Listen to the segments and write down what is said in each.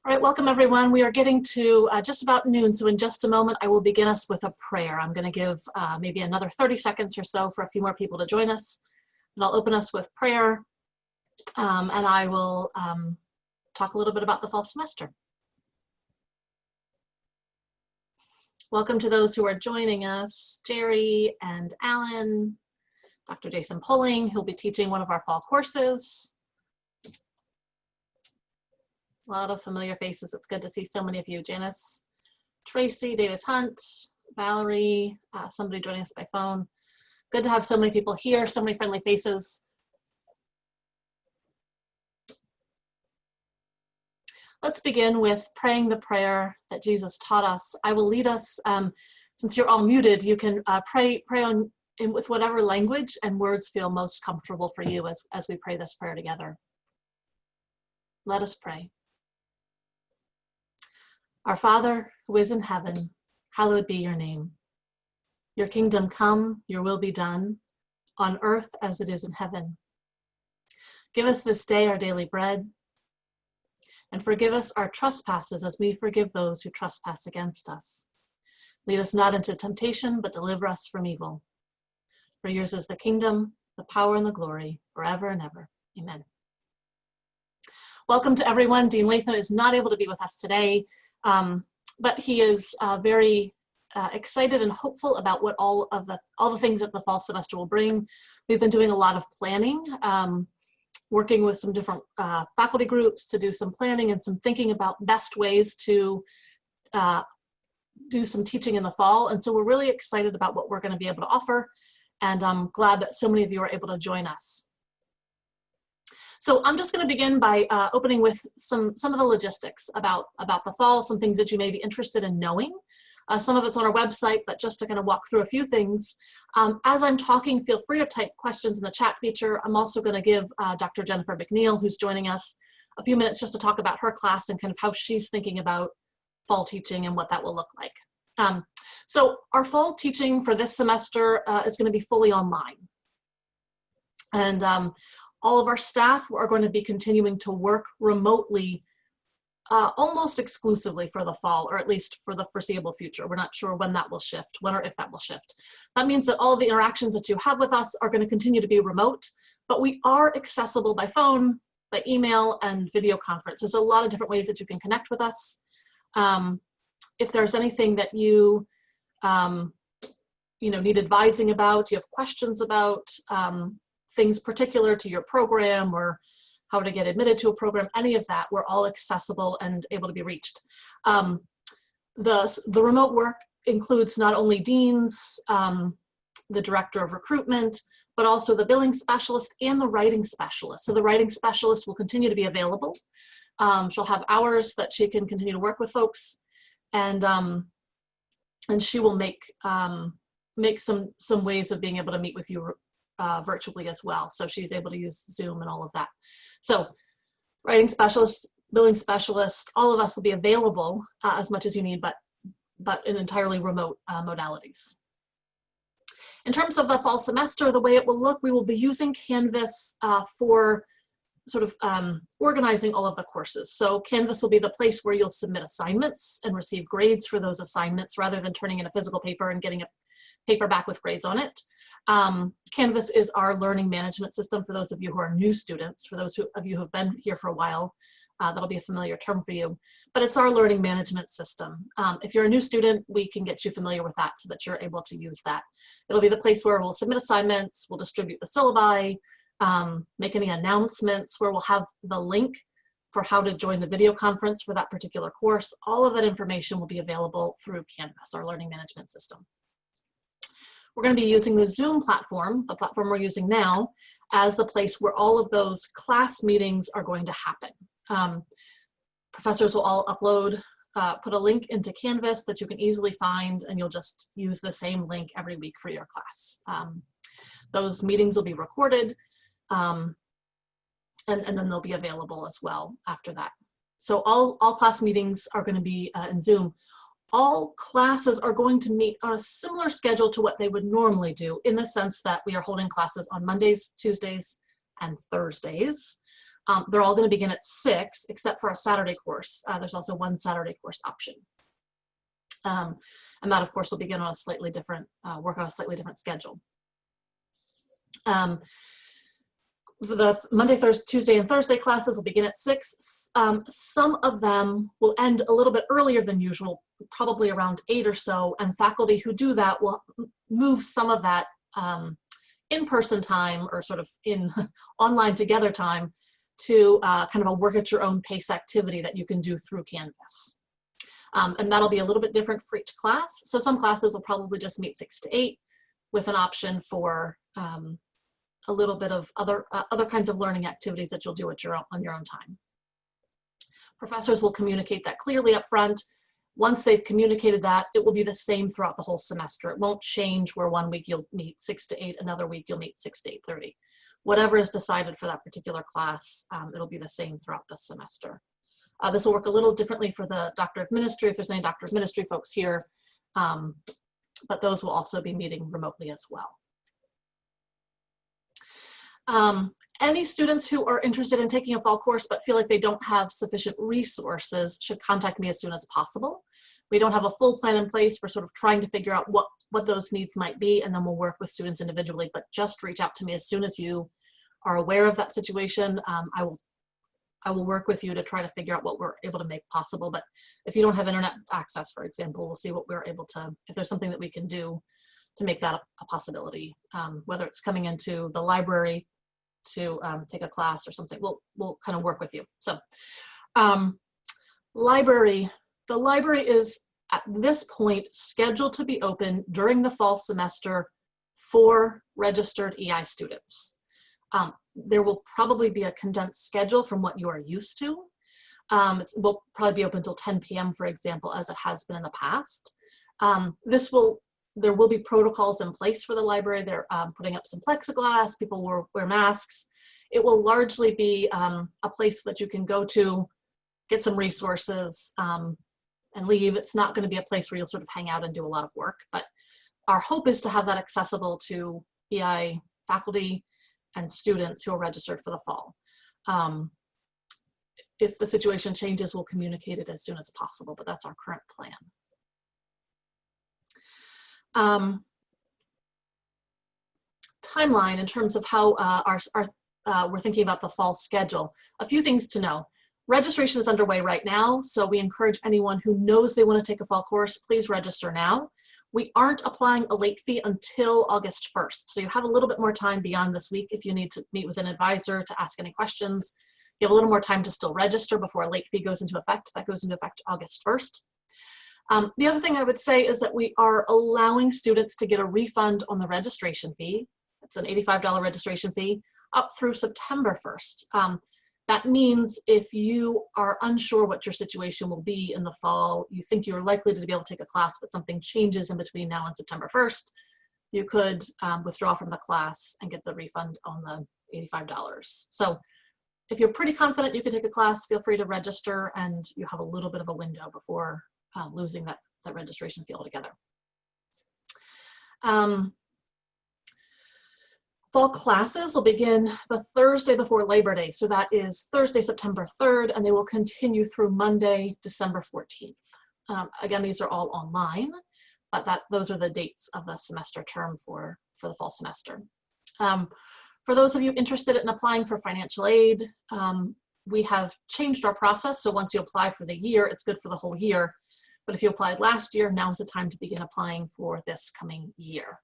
All right, welcome everyone. We are getting to just about noon, so in just a moment I will begin us with a prayer. I'm going to give maybe another 30 seconds or so for a few more people to join us, and I'll open us with prayer, and I will talk a little bit about the fall semester. Welcome to those who are joining us, Jerry and Alan, Dr. Jason Poling, who'll be teaching one of our fall courses. A lot of familiar faces. It's good to see so many of you. Janice, Tracy, Davis Hunt, Valerie, somebody joining us by phone. Good to have so many people here, so many friendly faces. Let's begin with praying the prayer that Jesus taught us. I will lead us, since you're all muted, you can pray with whatever language and words feel most comfortable for you as we pray this prayer together. Let us pray. Our Father, who is in heaven, hallowed be your name. Your kingdom come, your will be done, on earth as it is in heaven. Give us this day our daily bread, and forgive us our trespasses as we forgive those who trespass against us. Lead us not into temptation, but deliver us from evil. For yours is the kingdom, the power, and the glory, forever and ever. Amen. Welcome to everyone. Dean Latham is not able to be with us today. But he is very excited and hopeful about what all the things that the fall semester will bring. We've been doing a lot of planning, working with some different faculty groups to do some planning and some thinking about best ways to do some teaching in the fall. And so we're really excited about what we're going to be able to offer. And I'm glad that so many of you are able to join us. So I'm just going to begin by opening with some of the logistics about the fall, some things that you may be interested in knowing. Some of it's on our website, but just to kind of walk through a few things. As I'm talking, feel free to type questions in the chat feature. I'm also going to give Dr. Jennifer Mcneil, who's joining us, a few minutes just to talk about her class and kind of how she's thinking about fall teaching and what that will look like. So our fall teaching for this semester is going to be fully online. And all of our staff are going to be continuing to work remotely almost exclusively for the fall, or at least for the foreseeable future. We're not sure when that will shift, when or if that will shift. That means that all the interactions that you have with us are going to continue to be remote, but we are accessible by phone, by email, and video conference. There's a lot of different ways that you can connect with us. If there's anything that you need advising about, you have questions about, things particular to your program or how to get admitted to a program, any of that, we're all accessible and able to be reached. The remote work includes not only deans, the director of recruitment, but also the billing specialist and the writing specialist. So the writing specialist will continue to be available. She'll have hours that she can continue to work with folks, and she will make some ways of being able to meet with you virtually as well. So she's able to use Zoom and all of that. So writing specialist, billing specialist, all of us will be available as much as you need, but in entirely remote modalities. In terms of the fall semester, the way it will look, we will be using Canvas for sort of organizing all of the courses. So Canvas will be the place where you'll submit assignments and receive grades for those assignments rather than turning in a physical paper and getting a paper back with grades on it. Canvas is our learning management system for those of you who are new students. For those of you who have been here for a while, that'll be a familiar term for you, but it's our learning management system. If you're a new student, we can get you familiar with that so that you're able to use that. It'll be the place where we'll submit assignments, we'll distribute the syllabi, make any announcements, where we'll have the link for how to join the video conference for that particular course. All of that information will be available through Canvas, our learning management system. We're going to be using the Zoom platform, the platform we're using now, as the place where all of those class meetings are going to happen. Professors will all upload, put a link into Canvas that you can easily find, and you'll just use the same link every week for your class. Those meetings will be recorded, and then they'll be available as well after that. So all class meetings are going to be in Zoom. All classes are going to meet on a similar schedule to what they would normally do, in the sense that we are holding classes on Mondays, Tuesdays, and Thursdays. They're all going to begin at 6, except for a Saturday course. There's also one Saturday course option. And that, of course, will begin on a slightly different, work on a slightly different schedule. The Monday, Thursday, Tuesday, and Thursday classes will begin at 6. Some of them will end a little bit earlier than usual, probably around 8 or so, and faculty who do that will move some of that in-person time, or sort of in online together time, to kind of a work at your own pace activity that you can do through Canvas. And that'll be a little bit different for each class. So some classes will probably just meet 6 to 8 with an option for a little bit of other kinds of learning activities that you'll do at on your own time. Professors will communicate that clearly up front. Once they've communicated that, it will be the same throughout the whole semester. It won't change where one week you'll meet 6 to 8, another week you'll meet 6 to 8:30. Whatever is decided for that particular class, it'll be the same throughout the semester. This will work a little differently for the Doctor of Ministry, if there's any Doctor of Ministry folks here, but those will also be meeting remotely as well. Any students who are interested in taking a fall course but feel like they don't have sufficient resources should contact me as soon as possible. We don't have a full plan in place. We're sort of trying to figure out what those needs might be, and then we'll work with students individually, but just reach out to me as soon as you are aware of that situation. I will work with you to try to figure out what we're able to make possible. But if you don't have internet access, for example, we'll see what we're able to, if there's something that we can do to make that a possibility, whether it's coming into the library to take a class or something. We'll kind of work with you. So the library is at this point scheduled to be open during the fall semester for registered EI students. There will probably be a condensed schedule from what you are used to. It will probably be open until 10 p.m., for example, as it has been in the past. There will be protocols in place for the library. They're putting up some plexiglass, people will wear masks. It will largely be a place that you can go to, get some resources, and leave. It's not going to be a place where you'll sort of hang out and do a lot of work, but our hope is to have that accessible to EI faculty and students who are registered for the fall. If the situation changes, we'll communicate it as soon as possible, but that's our current plan. Timeline in terms of how we're thinking about the fall schedule. A few things to know. Registration is underway right now, so we encourage anyone who knows they want to take a fall course, please register now. We aren't applying a late fee until August 1st, so you have a little bit more time beyond this week if you need to meet with an advisor to ask any questions. You have a little more time to still register before a late fee goes into effect. That goes into effect August 1st. The other thing I would say is that we are allowing students to get a refund on the registration fee. It's an $85 registration fee up through September 1st. That means if you are unsure what your situation will be in the fall, you think you're likely to be able to take a class, but something changes in between now and September 1st, you could withdraw from the class and get the refund on the $85. So if you're pretty confident you can take a class, feel free to register, and you have a little bit of a window before losing that registration fee altogether. Fall classes will begin the Thursday before Labor Day, so that is Thursday, September 3rd, and they will continue through Monday, December 14th. Again, these are all online, but those are the dates of the semester term for the fall semester. For those of you interested in applying for financial aid, we have changed our process, so once you apply for the year, it's good for the whole year. But if you applied last year, now's the time to begin applying for this coming year.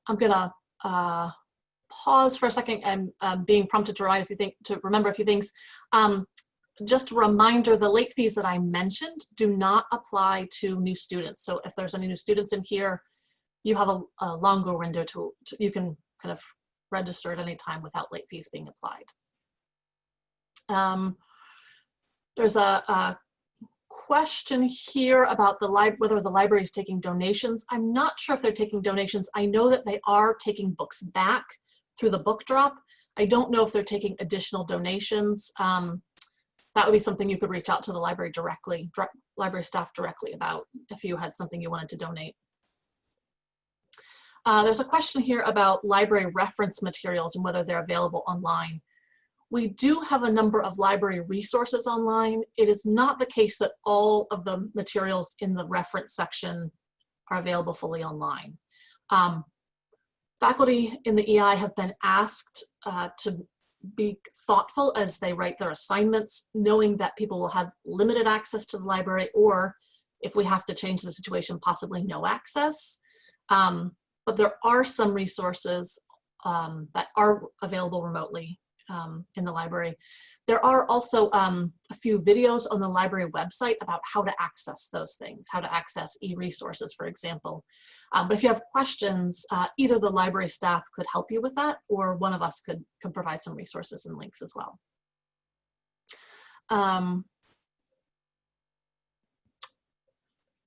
I'm gonna pause for a second. I'm being prompted to remember a few things. Just a reminder, the late fees that I mentioned do not apply to new students. So if there's any new students in here, you have a longer window you can kind of register at any time without late fees being applied. There's a question here about whether the library is taking donations. I'm not sure if they're taking donations. I know that they are taking books back through the book drop. I don't know if they're taking additional donations. That would be something you could reach out to the library directly, library staff directly about if you had something you wanted to donate. There's a question here about library reference materials and whether they're available online. We do have a number of library resources online. It is not the case that all of the materials in the reference section are available fully online. Faculty in the EI have been asked to be thoughtful as they write their assignments, knowing that people will have limited access to the library, or if we have to change the situation, possibly no access. But there are some resources that are available remotely in the library. There are also a few videos on the library website about how to access those things, how to access e-resources, for example. But if you have questions, either the library staff could help you with that, or one of us can provide some resources and links as well.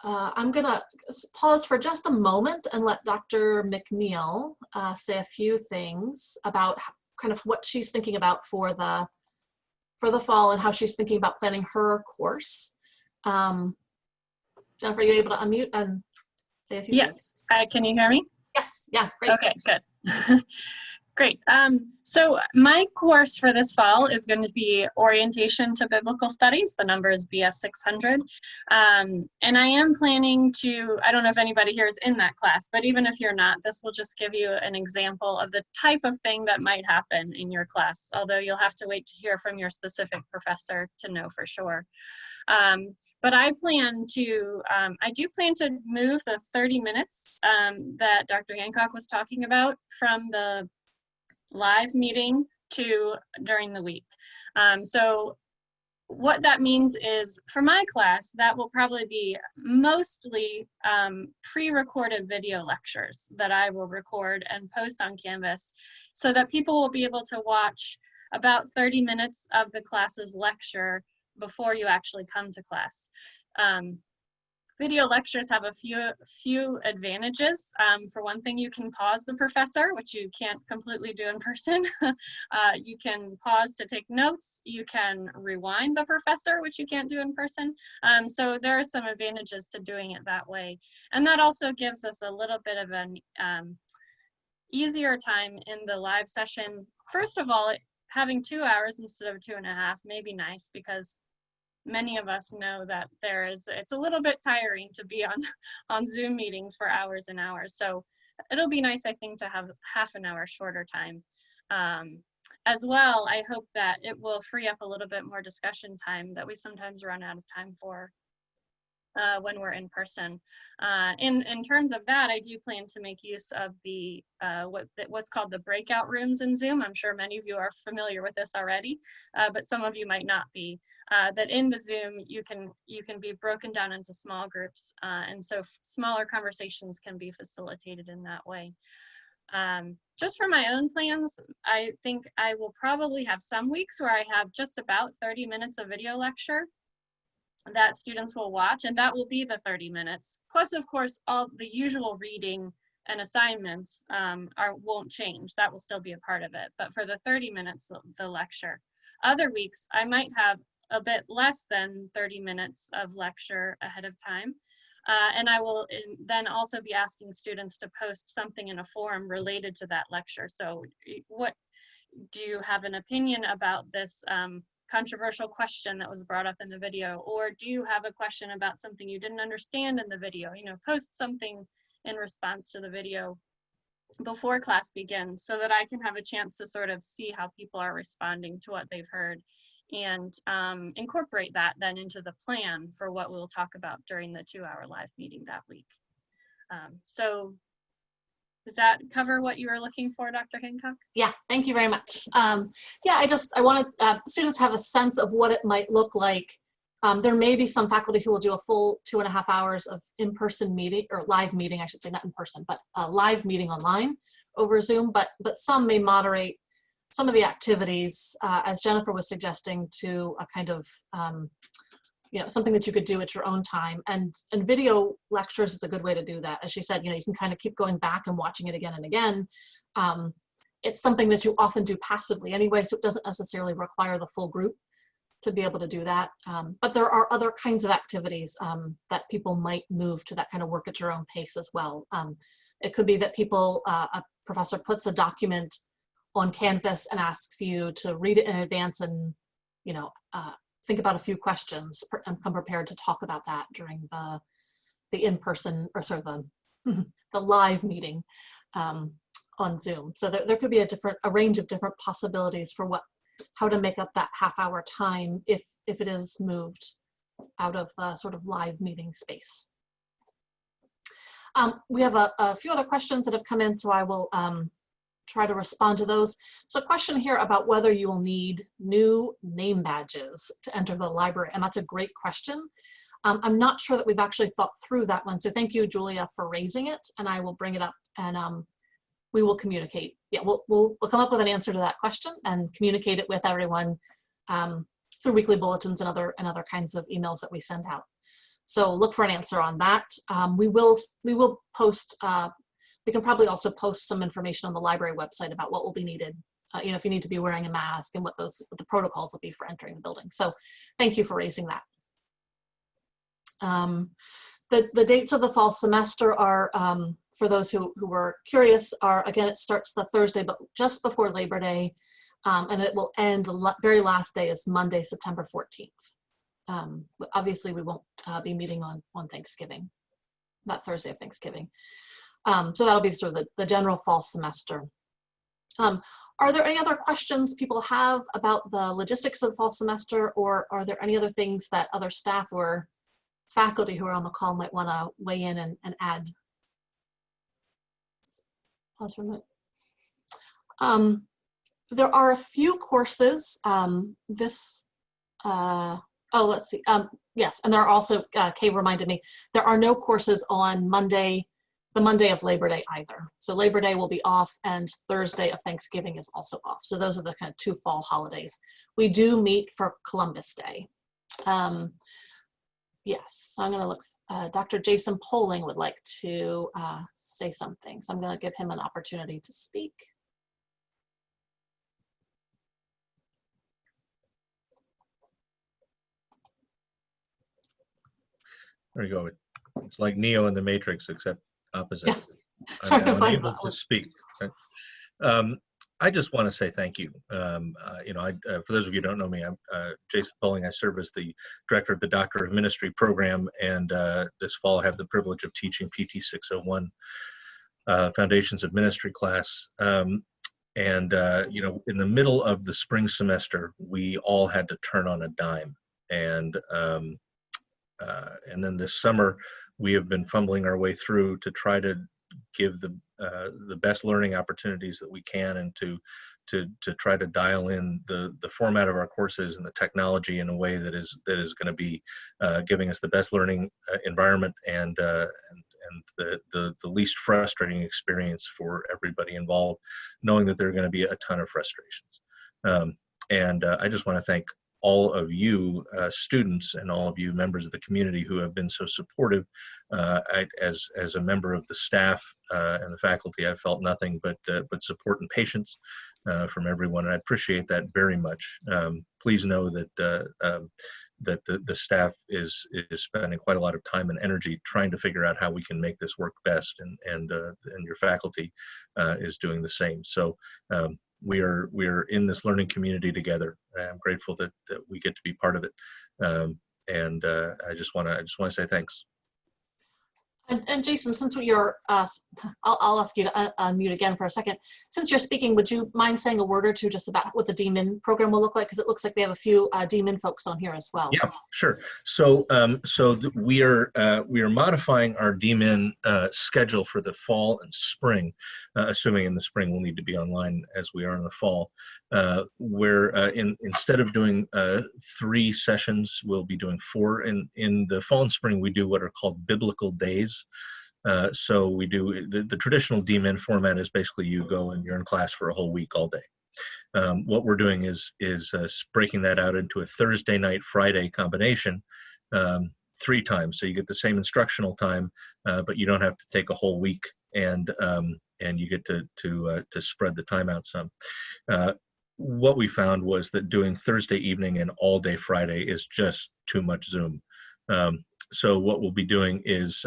I'm gonna pause for just a moment and let Dr. Mcneil say a few things about kind of what she's thinking about for the fall and how she's thinking about planning her course. Jennifer, are you able to unmute and say a few things? Yes. Can you hear me? Yes. Yeah. Great. Okay. Good. Great. So my course for this fall is going to be Orientation to Biblical Studies. The number is BS 600. And I am planning to, I don't know if anybody here is in that class, but even if you're not, this will just give you an example of the type of thing that might happen in your class, although you'll have to wait to hear from your specific professor to know for sure. But I plan to, I do plan to move the 30 minutes that Dr. Hancock was talking about from the live meeting to during the week. So what that means is for my class, that will probably be mostly pre-recorded video lectures that I will record and post on Canvas so that people will be able to watch about 30 minutes of the class's lecture before you actually come to class. Video lectures have a few advantages. For one thing, you can pause the professor, which you can't completely do in person. You can pause to take notes. You can rewind the professor, which you can't do in person. So there are some advantages to doing it that way. And that also gives us a little bit of an easier time in the live session. First of all, having 2 hours instead of 2.5 may be nice because many of us know that it's a little bit tiring to be on Zoom meetings for hours and hours. So it'll be nice, I think, to have half an hour shorter time. As well, I hope that it will free up a little bit more discussion time that we sometimes run out of time for when we're in person. In terms of that, I do plan to make use of the what's called the breakout rooms in Zoom. I'm sure many of you are familiar with this already, but some of you might not be. That in the Zoom, you can be broken down into small groups, and so smaller conversations can be facilitated in that way. Just for my own plans, I think I will probably have some weeks where I have just about 30 minutes of video lecture that students will watch, and that will be the 30 minutes. Plus, of course, all the usual reading and assignments won't change. That will still be a part of it. But for the 30 minutes, the lecture. Other weeks, I might have a bit less than 30 minutes of lecture ahead of time. And I will then also be asking students to post something in a forum related to that lecture. So what do you have an opinion about this controversial question that was brought up in the video, or do you have a question about something you didn't understand in the video? Post something in response to the video before class begins so that I can have a chance to sort of see how people are responding to what they've heard and incorporate that then into the plan for what we'll talk about during the 2-hour live meeting that week. So does that cover what you were looking for, Dr. Hancock? Yeah, thank you very much. Yeah, I wanted students have a sense of what it might look like. There may be some faculty who will do a full 2.5 hours of in-person meeting, or live meeting, I should say, not in person, but a live meeting online over Zoom, but some may moderate some of the activities, as Jennifer was suggesting, to a kind of something that you could do at your own time. And video lectures is a good way to do that. As she said, you can kind of keep going back and watching it again and again. It's something that you often do passively anyway, so it doesn't necessarily require the full group to be able to do that. But there are other kinds of activities that people might move to that kind of work at your own pace as well. It could be that a professor puts a document on Canvas and asks you to read it in advance and, you know, think about a few questions and come prepared to talk about that during the in-person, or sort of the live meeting on Zoom. So there could be a range of different possibilities for how to make up that half-hour time if it is moved out of the sort of live meeting space. We have a few other questions that have come in, so I will try to respond to those. So a question here about whether you will need new name badges to enter the library, and that's a great question. I'm not sure that we've actually thought through that one, so thank you, Julia, for raising it, and I will bring it up and we will communicate. Yeah, we'll come up with an answer to that question and communicate it with everyone through weekly bulletins and other kinds of emails that we send out. So look for an answer on that. We will post. We can probably also post some information on the library website about what will be needed. You know, if you need to be wearing a mask and what the protocols will be for entering the building. So thank you for raising that. The dates of the fall semester are, for those who were curious, again, it starts the Thursday, but just before Labor Day, and it will end, the very last day is Monday, September 14th. Obviously, we won't be meeting on Thanksgiving, that Thursday of Thanksgiving. So that'll be sort of the general fall semester. Are there any other questions people have about the logistics of the fall semester, or are there any other things that other staff or faculty who are on the call might want to weigh in and add? Pause for a minute. There are a few courses. Let's see. Yes, and there are also, Kay reminded me, there are no courses on Monday, the Monday of Labor Day either. So Labor Day will be off, and Thursday of Thanksgiving is also off. So those are the kind of two fall holidays. We do meet for Columbus Day. Yes, so I'm going to look. Dr. Jason Poling would like to say something, so I'm going to give him an opportunity to speak. There you go. It's like Neo in the Matrix, except opposite. Yeah. I'm unable to speak. I just want to say thank you. You know, for those of you who don't know me, I'm Jason Poling. I serve as the director of the Doctor of Ministry program, and this fall I have the privilege of teaching PT 601, Foundations of Ministry class. You know, in the middle of the spring semester, we all had to turn on a dime, and then this summer we have been fumbling our way through to try to give the best learning opportunities that we can, and to try to dial in the format of our courses and the technology in a way that is going to be giving us the best learning environment and the least frustrating experience for everybody involved, knowing that there are going to be a ton of frustrations. I just want to thank all of you students and all of you members of the community who have been so supportive. As a member of the staff and the faculty, I've felt nothing but support and patience from everyone, and I appreciate that very much. Please know that the staff is spending quite a lot of time and energy trying to figure out how we can make this work best, and your faculty is doing the same. So we are in this learning community together. I'm grateful that we get to be part of it, I just want to say thanks. And Jason, since you're, I'll ask you to unmute again for a second. Since you're speaking, would you mind saying a word or two just about what the DMIN program will look like? Because it looks like we have a few DMIN folks on here as well. Yeah, sure. So we are modifying our DMIN schedule for the fall and spring, assuming in the spring we'll need to be online as we are in the fall. Where instead of doing 3 sessions, we'll be doing 4. In the fall and spring, we do what are called biblical days. So we do the traditional DMIN format is basically you go and you're in class for a whole week all day. What we're doing is breaking that out into a Thursday night, Friday combination 3 times. So you get the same instructional time, but you don't have to take a whole week, and you get to spread the time out some. What we found was that doing Thursday evening and all day Friday is just too much Zoom. So what we'll be doing is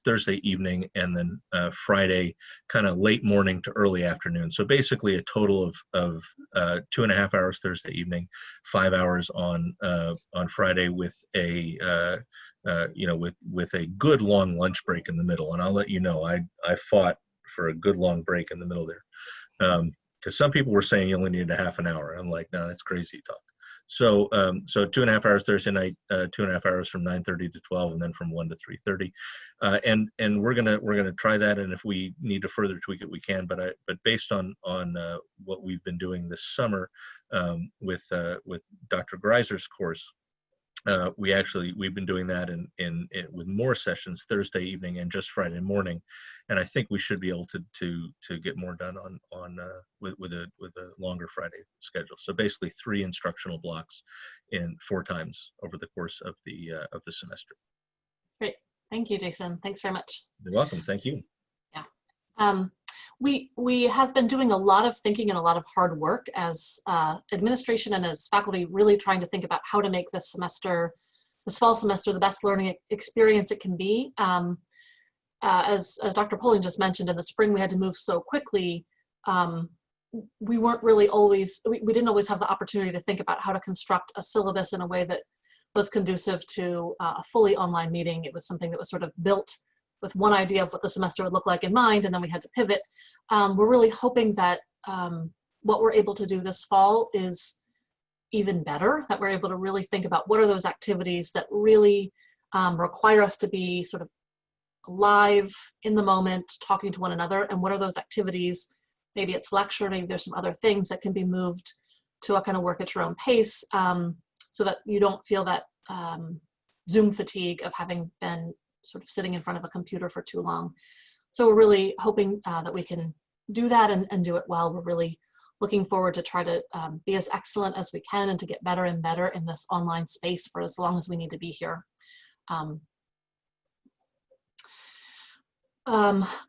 Thursday evening and then Friday kind of late morning to early afternoon. So basically a total of 2.5 hours Thursday evening, 5 hours on Friday with a with a good long lunch break in the middle. And I'll let you know, I fought for a good long break in the middle there. Because some people were saying you only needed a half an hour. I'm like, no, that's crazy talk. So 2.5 hours Thursday night, 2.5 hours from 9:30 to 12, and then from 1 to 3:30, and we're gonna try that. And if we need to further tweak it, we can. But based on what we've been doing this summer with Dr. Greiser's course, we've been doing that in with more sessions Thursday evening and just Friday morning, and I think we should be able to get more done with a longer Friday schedule. So basically 3 instructional blocks in 4 times over the course of the semester. Great, thank you, Jason. Thanks very much. You're welcome. Thank you. Yeah. We have been doing a lot of thinking and a lot of hard work as administration and as faculty, really trying to think about how to make this fall semester, the best learning experience it can be. As Dr. Poling just mentioned, in the spring we had to move so quickly. We weren't really always, we didn't always have the opportunity to think about how to construct a syllabus in a way that was conducive to a fully online meeting. It was something that was sort of built with one idea of what the semester would look like in mind, and then we had to pivot. We're really hoping that what we're able to do this fall is even better, that we're able to really think about what are those activities that really require us to be sort of live in the moment, talking to one another, and what are those activities, maybe it's lecture, maybe there's some other things that can be moved to a kind of work at your own pace, so that you don't feel that Zoom fatigue of having been sort of sitting in front of a computer for too long. So we're really hoping that we can do that and do it well. We're really looking forward to try to be as excellent as we can and to get better and better in this online space for as long as we need to be here. A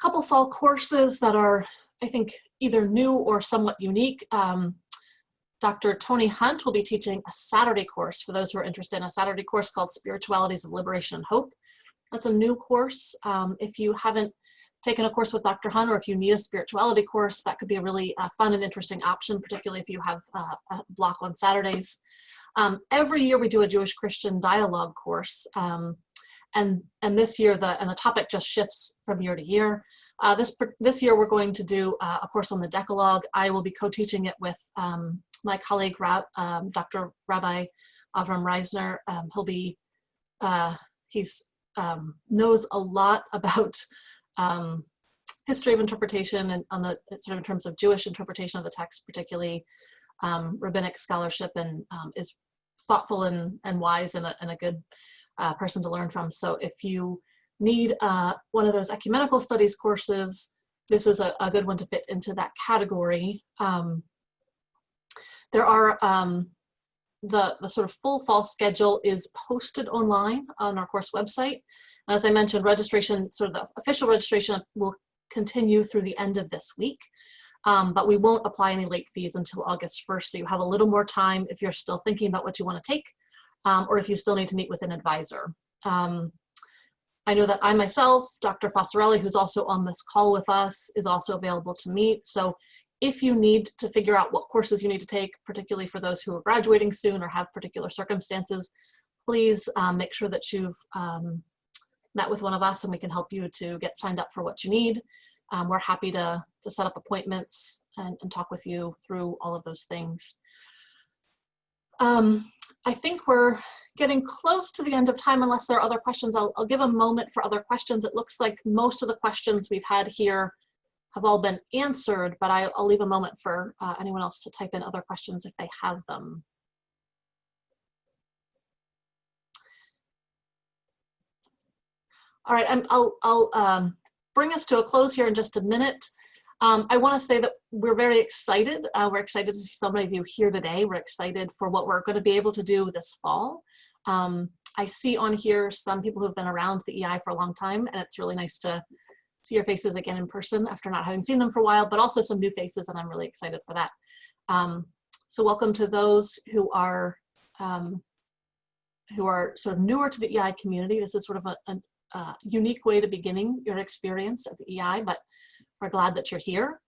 couple fall courses that are, I think, either new or somewhat unique. Dr. Tony Hunt will be teaching a Saturday course for those who are interested in a Saturday course called Spiritualities of Liberation and Hope. That's a new course. If you haven't taken a course with Dr. Hunt, or if you need a spirituality course, that could be a really fun and interesting option, particularly if you have a block on Saturdays. Every year we do a Jewish Christian dialogue course, and this year the topic just shifts from year to year. This year we're going to do a course on the Decalogue. I will be co-teaching it with my colleague Dr. Rabbi Avram Reisner. He's knows a lot about history of interpretation and on the sort of in terms of Jewish interpretation of the text, particularly rabbinic scholarship, and is thoughtful and wise and a good person to learn from. So if you need one of those ecumenical studies courses, this is a good one to fit into that category. There are the sort of full fall schedule is posted online on our course website. And as I mentioned, registration, sort of the official registration, will continue through the end of this week, but we won't apply any late fees until August 1st. So you have a little more time if you're still thinking about what you want to take, or if you still need to meet with an advisor. I know that I myself, Dr. Fossarelli, who's also on this call with us, is also available to meet. So if you need to figure out what courses you need to take, particularly for those who are graduating soon or have particular circumstances, please make sure that you've met with one of us and we can help you to get signed up for what you need. We're happy to set up appointments and talk with you through all of those things. I think we're getting close to the end of time unless there are other questions. I'll give a moment for other questions. It looks like most of the questions we've had here have all been answered, but I'll leave a moment for anyone else to type in other questions if they have them. All right, I'll bring us to a close here in just a minute. I want to say that we're very excited. We're excited to see so many of you here today. We're excited for what we're going to be able to do this fall. I see on here some people who've been around the EI for a long time, and it's really nice to see your faces again in person after not having seen them for a while, but also some new faces, and I'm really excited for that. So welcome to those who are who are sort of newer to the EI community, this is sort of a unique way to beginning your experience at the EI, but we're glad that you're here.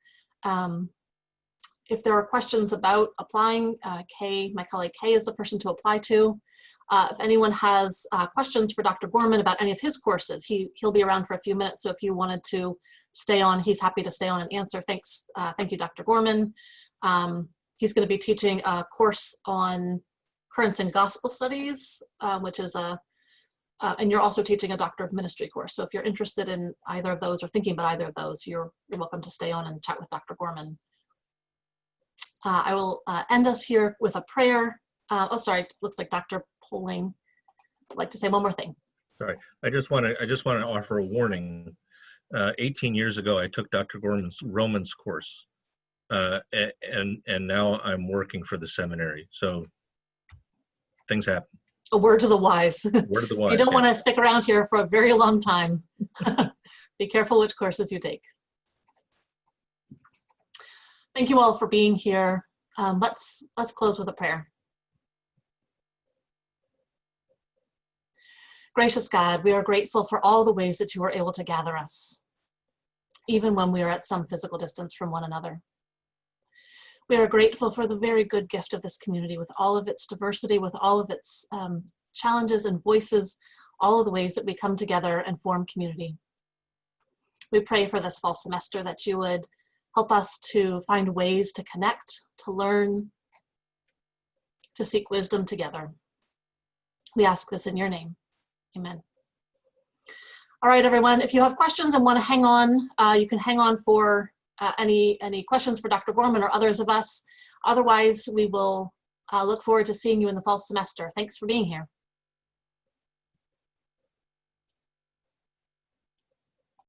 If there are questions about applying, Kay, my colleague Kay, is the person to apply to. If anyone has questions for Dr. Gorman about any of his courses, he'll be around for a few minutes, so if you wanted to stay on, he's happy to stay on and answer. Thanks, thank you, Dr. Gorman. He's going to be teaching a course on Currents in Gospel Studies, which is and you're also teaching a Doctor of Ministry course. So if you're interested in either of those or thinking about either of those, you're welcome to stay on and chat with Dr. Gorman. I will end us here with a prayer. Oh, sorry, looks like Dr. Poling would like to say one more thing. Sorry, I just want to offer a warning. 18 years ago, I took Dr. Gorman's Romans course, and now I'm working for the seminary. So things happen. A word to the wise. Word to the wise. You don't want to stick around here for a very long time. Be careful which courses you take. Thank you all for being here. Let's close with a prayer. Gracious God, we are grateful for all the ways that you were able to gather us, even when we are at some physical distance from one another. We are grateful for the very good gift of this community, with all of its diversity, with all of its challenges and voices, all of the ways that we come together and form community. We pray for this fall semester that you would help us to find ways to connect, to learn, to seek wisdom together. We ask this in your name. Amen. All right, everyone, if you have questions and want to hang on, you can hang on for any questions for Dr. Gorman or others of us. Otherwise, we will look forward to seeing you in the fall semester. Thanks for being here.